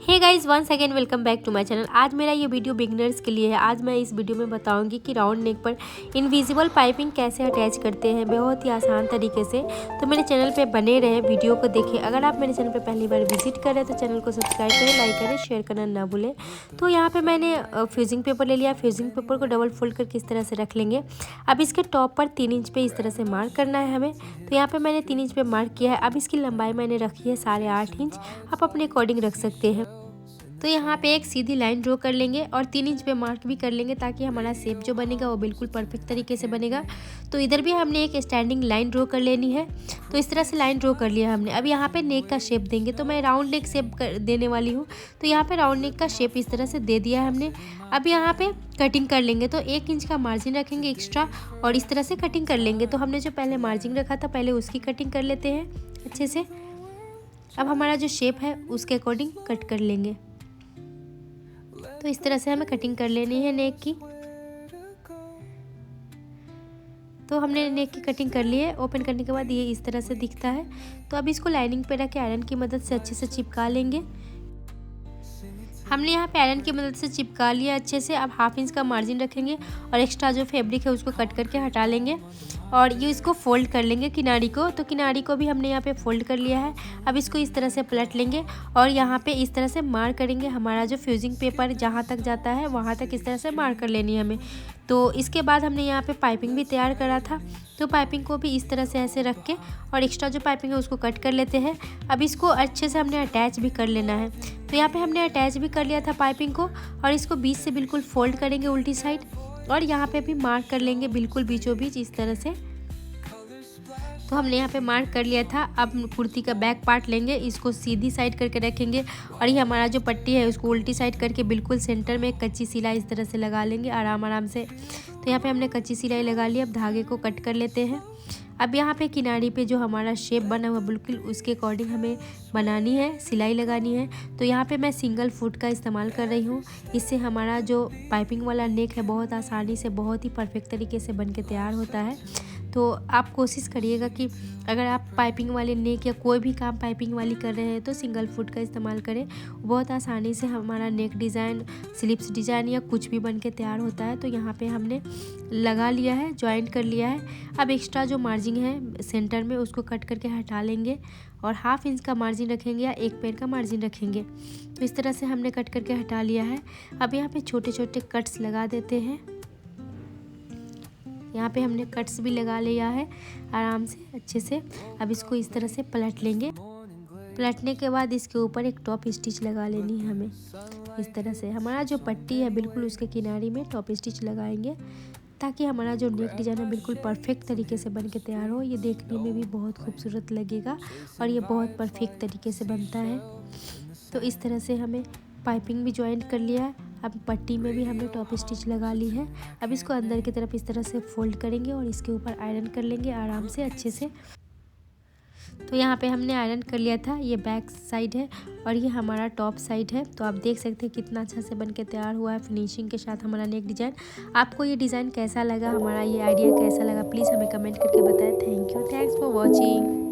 Hey guys, once again welcome back to my channel. आज मेरा ये वीडियो बिगिनर्स के लिए है। आज मैं इस वीडियो में बताऊंगी कि राउंड नेक पर इनविजिबल पाइपिंग कैसे अटैच करते हैं, बहुत ही आसान तरीके से। तो मेरे चैनल पे बने रहे, वीडियो को देखें। अगर आप मेरे चैनल पे पहली बार विजिट करें तो चैनल को सब्सक्राइब करें, लाइक करें, शेयर करना ना भूलें। तो यहाँ पर मैंने फ्यूजिंग पेपर ले लिया। फ्यूजिंग पेपर को डबल फोल्ड करके इस तरह से रख लेंगे। अब इसके टॉप पर 3 इंच पे इस तरह से मार्क करना है हमें। तो यहाँ पे मैंने 3 इंच पे मार्क किया है। अब इसकी लंबाई मैंने रखी है 8.5 इंच। आप अपने अकॉर्डिंग रख सकते हैं। तो यहाँ पे एक सीधी लाइन ड्रॉ कर लेंगे और 3 इंच पे मार्क भी कर लेंगे, ताकि हमारा शेप जो बनेगा वो बिल्कुल परफेक्ट तरीके से बनेगा। तो इधर भी हमने एक स्टैंडिंग लाइन ड्रॉ कर लेनी है। तो इस तरह से लाइन ड्रॉ कर लिया हमने। अब यहाँ पे नेक का शेप देंगे, तो मैं राउंड नेक शेप देने वाली हूँ। तो यहाँ पे राउंड नेक का शेप इस तरह से दे दिया है हमने। अब यहाँ पे कटिंग कर लेंगे। तो 1 इंच का मार्जिन रखेंगे एक्स्ट्रा और इस तरह से कटिंग कर लेंगे। तो हमने जो पहले मार्जिन रखा था, पहले उसकी कटिंग कर लेते हैं अच्छे से। अब हमारा जो शेप है उसके अकॉर्डिंग कट कर लेंगे। तो इस तरह से हमें कटिंग कर लेनी है नेक की। तो हमने नेक की कटिंग कर ली है। ओपन करने के बाद ये इस तरह से दिखता है। तो अब इसको लाइनिंग पे रख के आयरन की मदद से अच्छे से चिपका लेंगे। हमने यहाँ पे आयरन की मदद से चिपका लिया अच्छे से। अब 1/2 इंच का मार्जिन रखेंगे और एक्स्ट्रा जो फैब्रिक है उसको कट करके हटा लेंगे और ये इसको फोल्ड कर लेंगे किनारी को। तो किनारी को भी हमने यहाँ पे फोल्ड कर लिया है। अब इसको इस तरह से पलट लेंगे और यहाँ पे इस तरह से मार्क करेंगे। हमारा जो फ्यूजिंग पेपर जहाँ तक जाता है वहाँ तक इस तरह से मार्क कर लेनी है हमें। तो इसके बाद हमने यहाँ पे पाइपिंग भी तैयार करा था। तो पाइपिंग को भी इस तरह से ऐसे रख के और एक्स्ट्रा जो पाइपिंग है उसको कट कर लेते हैं। अब इसको अच्छे से हमने अटैच भी कर लेना है। तो यहाँ पे हमने अटैच भी कर लिया था पाइपिंग को और इसको बीच से बिल्कुल फोल्ड करेंगे उल्टी साइड और यहाँ पे भी मार्क कर लेंगे बिल्कुल बीचों बीच इस तरह से। तो हमने यहाँ पे मार्क कर लिया था। अब कुर्ती का बैक पार्ट लेंगे, इसको सीधी साइड करके रखेंगे और ये हमारा जो पट्टी है उसको उल्टी साइड करके बिल्कुल सेंटर में कच्ची सिलाई इस तरह से लगा लेंगे आराम से। तो यहाँ पे हमने कच्ची सिलाई लगा ली। अब धागे को कट कर लेते हैं। अब यहाँ पे किनारी पे जो हमारा शेप बना हुआ बिल्कुल उसके अकॉर्डिंग हमें बनानी है, सिलाई लगानी है। तो यहाँ पे मैं सिंगल फुट का इस्तेमाल कर रही हूँ। इससे हमारा जो पाइपिंग वाला नेक है बहुत आसानी से, बहुत ही परफेक्ट तरीके से बन के तैयार होता है। तो आप कोशिश करिएगा कि अगर आप पाइपिंग वाले नेक या कोई भी काम पाइपिंग वाली कर रहे हैं तो सिंगल फुट का इस्तेमाल करें। बहुत आसानी से हमारा नेक डिज़ाइन, स्लिप्स डिज़ाइन या कुछ भी बन के तैयार होता है। तो यहाँ पे हमने लगा लिया है, जॉइंट कर लिया है। अब एक्स्ट्रा जो मार्जिन है सेंटर में उसको कट करके हटा लेंगे और 1/2 इंच का मार्जिन रखेंगे या 1 पैर का मार्जिन रखेंगे। तो इस तरह से हमने कट करके हटा लिया है। अब यहाँ पे छोटे छोटे कट्स लगा देते हैं। यहाँ पे हमने कट्स भी लगा लिया है आराम से अच्छे से। अब इसको इस तरह से पलट लेंगे। पलटने के बाद इसके ऊपर एक टॉप स्टिच लगा लेनी है हमें इस तरह से। हमारा जो पट्टी है बिल्कुल उसके किनारे में टॉप स्टिच लगाएंगे, ताकि हमारा जो नेक डिज़ाइन है बिल्कुल परफेक्ट तरीके से बन के तैयार हो। ये देखने में भी बहुत खूबसूरत लगेगा और ये बहुत परफेक्ट तरीके से बनता है। तो इस तरह से हमें पाइपिंग भी जॉइंट कर लिया है। अब पट्टी में भी हमने टॉप स्टिच लगा ली है। अब इसको अंदर की तरफ इस तरह से फोल्ड करेंगे और इसके ऊपर आयरन कर लेंगे आराम से अच्छे से। तो यहाँ पे हमने आयरन कर लिया था। ये बैक साइड है और ये हमारा टॉप साइड है। तो आप देख सकते हैं कितना अच्छा से बन के तैयार हुआ है फिनिशिंग के साथ हमारा नेक डिज़ाइन। आपको ये डिज़ाइन कैसा लगा, हमारा ये आइडिया कैसा लगा, प्लीज़ हमें कमेंट करके बताएं। Thank you, thanks for watching.